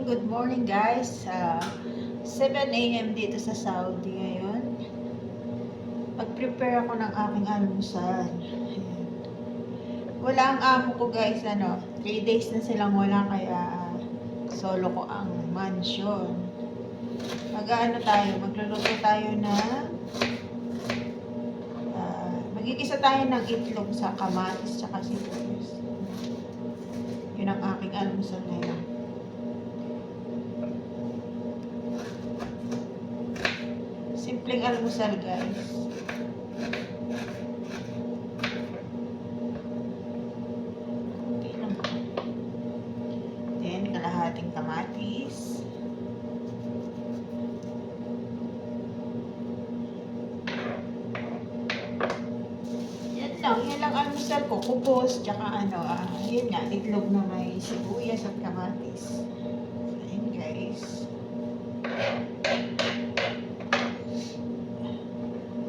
Good morning guys. 7 a.m. dito sa Saudi ngayon. Mag-prepare ako ng aking almusal. Ayan. Wala ang amo ko guys, 3 days na silang wala kaya solo ko ang mansion. Magluluto tayo na magigisa tayo ng itlog sa kamatis tsaka sibuyas. Yun ang aking almusal ngayon. Simpleng almusal guys. Okay lang. Then, kalahating kamatis. Yan lang almusal ko. Kupos, tsaka yun nga, itlog na may sibuyas at kamatis. Ayan guys.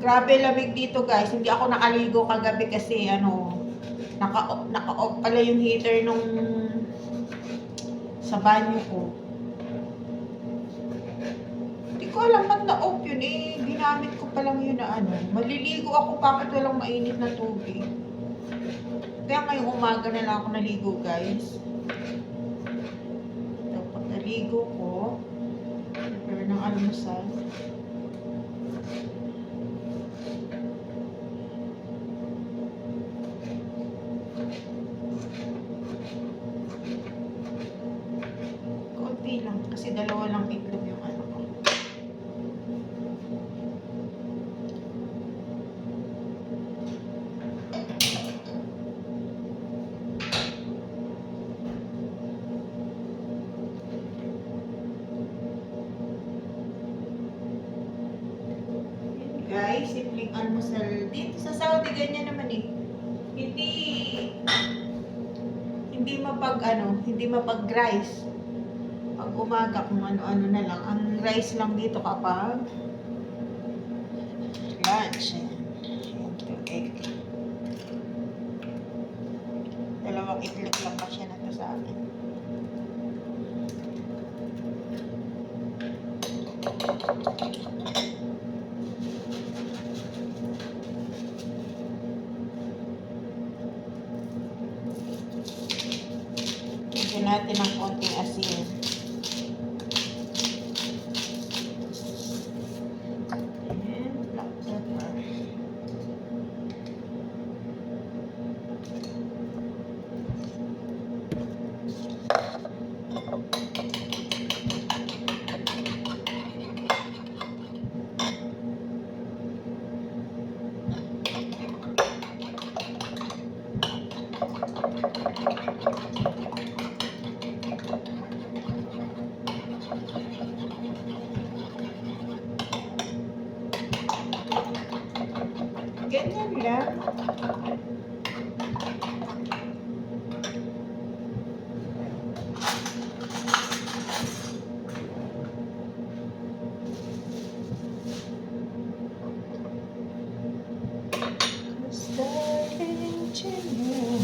Grabe lamig dito guys. Hindi ako nakaligo kagabi kasi naka-off pala yung heater nung sa banyo ko. Hindi ko alam ba't na-off yun eh. Ginamit ko pa lang yun na maliligo ako bakit walang mainit na tubig. Kaya ngayong umaga na lang ako naligo guys. Pag naligo ko, prepare ng almusal. Lang kasi dalawa lang itlog yung ko. Guys, simpleng almusal dito sa Saudi ganyan naman eh. Hindi mapag-rice. Pag umaga kung ano-ano na lang. Ang rice lang dito kapag lunch. Ayan, 2 egg. Dalawang itlog lang pa siya na to sa akin. Lagyan natin ng konting asin. Ganyan lang. Starting to know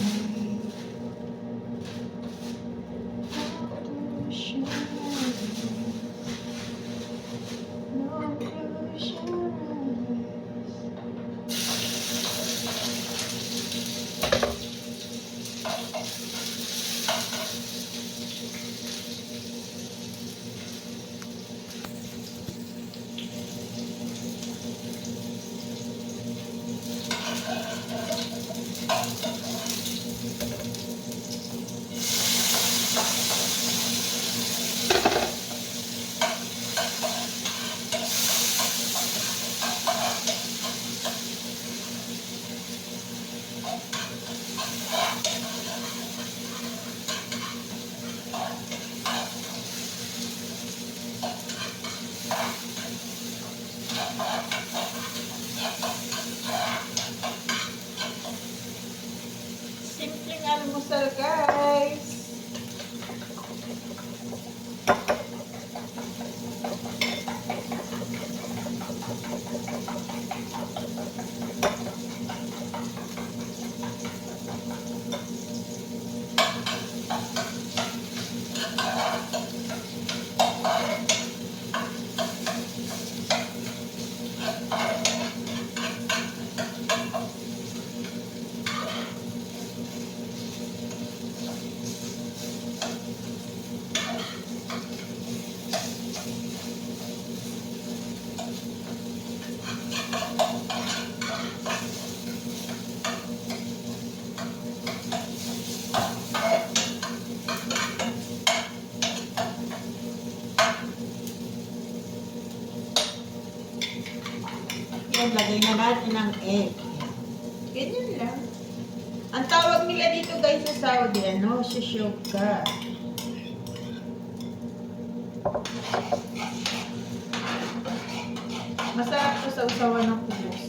simpleng almusal guys. natin, lagay na natin ang egg. Ganyan lang. Ang tawag nila dito guys sa Saudi, ano, shishyoka. Masarap to sa usawan ng kubos.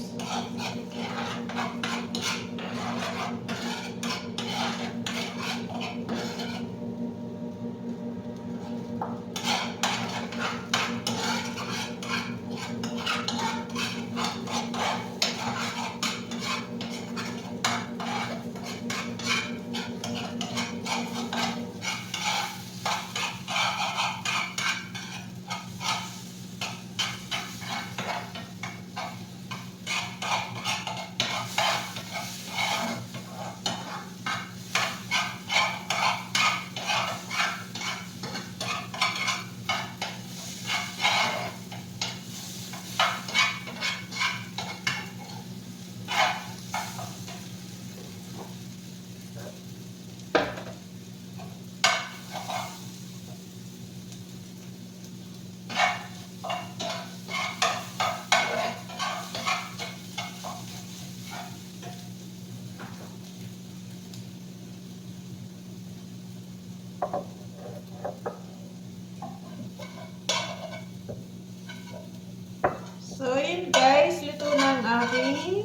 So, yun guys, luto na ang aking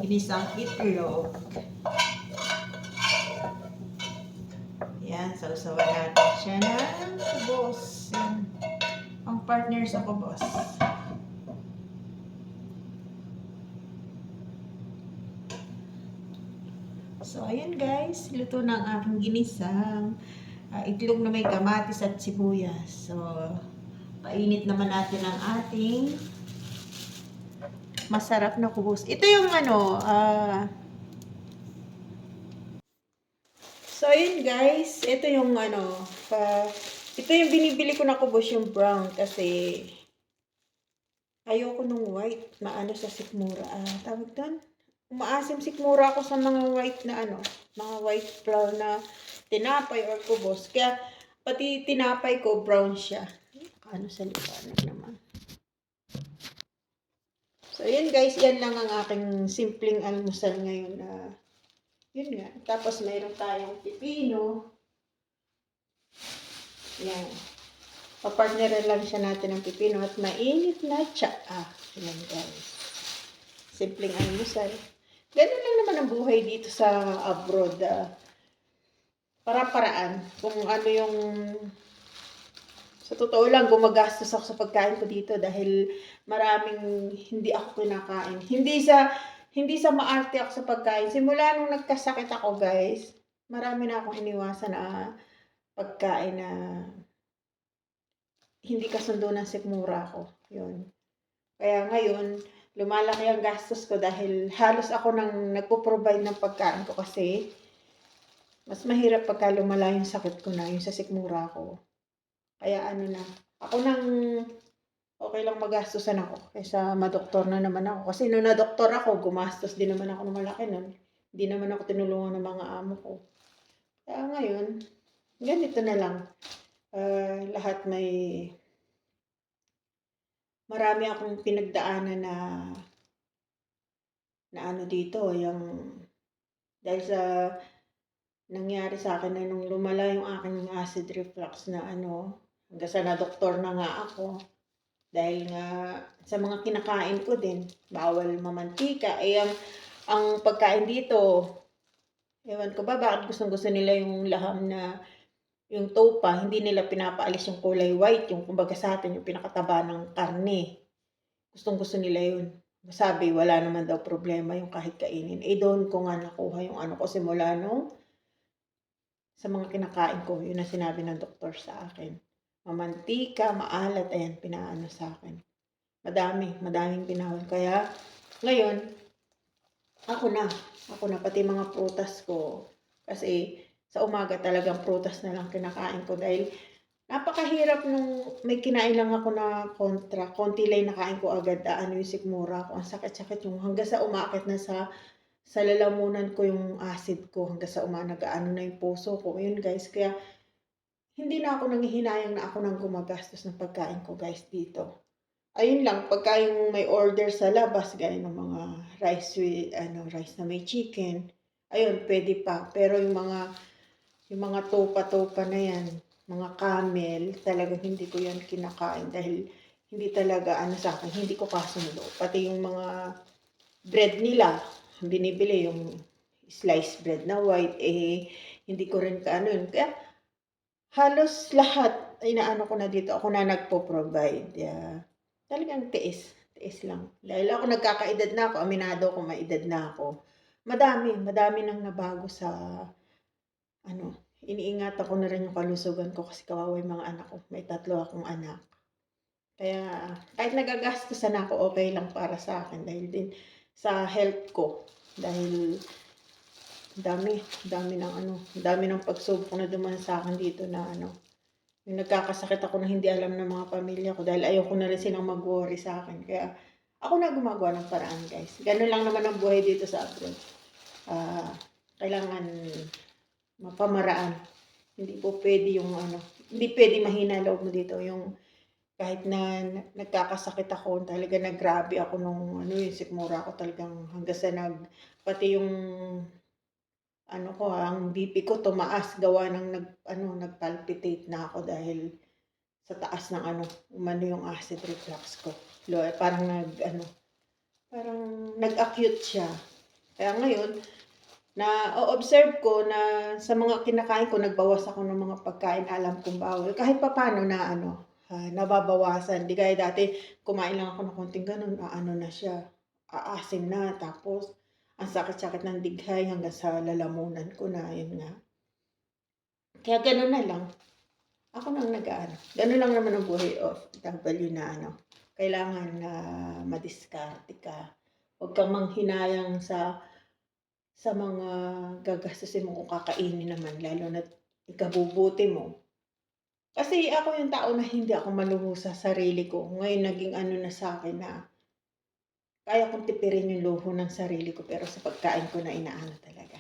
ginisang itlog. Yan, sausawan natin siya ng kubos. Yan, ang partner sa kubos. So, ayun guys, luto na ang aking ginisang itlog na may kamatis at sibuyas. So, painit naman natin ang ating masarap na kubos. Ito yung ano, so ayun guys, ito yung ano, ito yung binibili ko na kubos, yung brown, kasi ayoko nung white, maano sa sikmura. Tawag doon? Umaasim sikmura ako sa mga white na ano, mga white flour na tinapay or kubos. Kaya pati tinapay ko brown siya. Ano sa liwanag naman. So, yun guys, yan lang ang aking simpleng almusal ngayon. Yun nga. Tapos, mayroon tayong pipino. Yan. Papartneran lang siya natin ng pipino at mainit na tsaa. Yan guys. Simpleng almusal. Ganun lang naman ang buhay dito sa abroad. Para-paraan. Kung ano yung... Sa totoo lang, gumagastos ako sa pagkain ko dito dahil maraming hindi ako kinakain. Hindi sa maarte ako sa pagkain. Simula nung nagkasakit ako, guys, marami na akong iniwasan na pagkain na hindi kasundo ng sikmura ko. Yun. Kaya ngayon, lumalaki ang gastos ko dahil halos ako nang nagpo-provide ng pagkain ko kasi mas mahirap pagka lumala yung sakit ko na, yung sa sikmura ko. Kaya ano na, ako nang okay lang magastusan ako kaysa madoktor na naman ako. Kasi nung na-doktor ako, gumastos din naman ako ng malaki nun. Hindi naman ako tinulungan ng mga amo ko. Kaya ngayon, ganito na lang. Lahat marami akong pinagdaanan na ano dito, yung dahil sa nangyari sa akin na nung lumala yung aking acid reflux na ano, hanggang sa na-doktor na nga ako. Dahil nga sa mga kinakain ko din, bawal mamantika. Ang pagkain dito, ewan ko ba, bakit gustong-gusto nila yung laham na, yung topa, hindi nila pinapaalis yung kulay white, yung kumbaga sa atin, yung pinakataba ng karne. Gustong-gusto nila yun. Sabi, wala naman daw problema yung kahit kainin. Doon ko nga nakuha yung ano ko simula nung sa mga kinakain ko, yun ang sinabi ng doktor sa akin. Mamantika, maalat, ayan, pinaano sa akin. Madaming pinahon. Kaya, ngayon, ako na, pati mga prutas ko. Kasi, sa umaga talagang prutas na lang kinakain ko dahil napakahirap nung may kinain lang ako na konti lang nakain ko agad, yung sikmura ko. Ang sakit-sakit yung hanggang sa umakit na sa lalamunan ko yung acid ko hanggang sa nag-aano na yung puso ko. Yun guys, kaya hindi na ako nanghihinayang na ako nang gumagastos ng pagkain ko guys dito. Ayun lang, pagka yung may order sa labas gaya ng mga rice na may chicken, ayun puwede pa. Pero yung mga topa-topa na 'yan, mga camel, talagang hindi ko 'yan kinakain dahil hindi talaga ano sa'kin, hindi ko kasundo. Pati yung mga bread nila, binibili yung sliced bread na white, eh, hindi ko rin kaano yun. Kaya halos lahat inaano ko na dito, ako na nagpo-provide, talagang tiis, tiis lang. Dahil ako nagkakaedad na ako, aminado ako may edad na ako. Madami, madami ng nabago sa ano, iniingatan ko na rin yung kalusugan ko kasi kawawa yung mga anak ko, may 3 akong anak. Kaya kahit nagagastusan na ako, okey lang para sa'kin dahil din sa health ko. Dahil dami, dami ng ano, dami ng pagsubok na dumaan sa'kin dito na ano, yung nagkakasakit ako na hindi alam ng mga pamilya ko dahil ayoko na rin silang mag-worry sa'kin. Kaya ako na gumagawa ng paraan, guys. Gano'n lang naman ang buhay dito sa abroad. Ah, Kailangan mapamaraan. Hindi po puwede yung ano, hindi puwedeng mahina loob mo dito, yung kahit na nagkakasakit ako talaga grabe ako nung ano, sikmura ako talagang hanggang sa pati yung ano ko, ang BP ko tumaas gawa ng nag-palpitate na ako dahil sa taas ng ano, umano yung acid reflux ko. Parang parang nag-acute siya. Kaya ngayon na-o-observe ko na sa mga kinakain ko nagbawas ako ng mga pagkain na alam kong bawal. Kahit papaano na ano, nababawasan. 'Di gaya dati kumain lang ako ng konting gano'n, ano na siya, aasim na tapos ang sakit-sakit ng dighay hanggang sa lalamunan ko na, yun nga. Kaya gano'n na lang, ako na ang nag-aano. Gano'n lang naman ang buhay OFW na ano, kailangan na madiskarte ka. Huwag kang manghinayang sa mga gagastusin mo kung kakainin naman lalo na't ikabubuti mo. Kasi ako yung tao na hindi ako maluho sa sarili ko. Ngayon naging ano na sa'kin na kaya kong tipirin yung luho ng sarili ko pero sa pagkain ko na inaano talaga.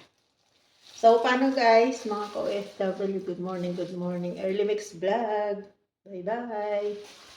So, paano guys, mga ka-OFW, good morning, good morning. Early Mix Vlog. Bye-bye.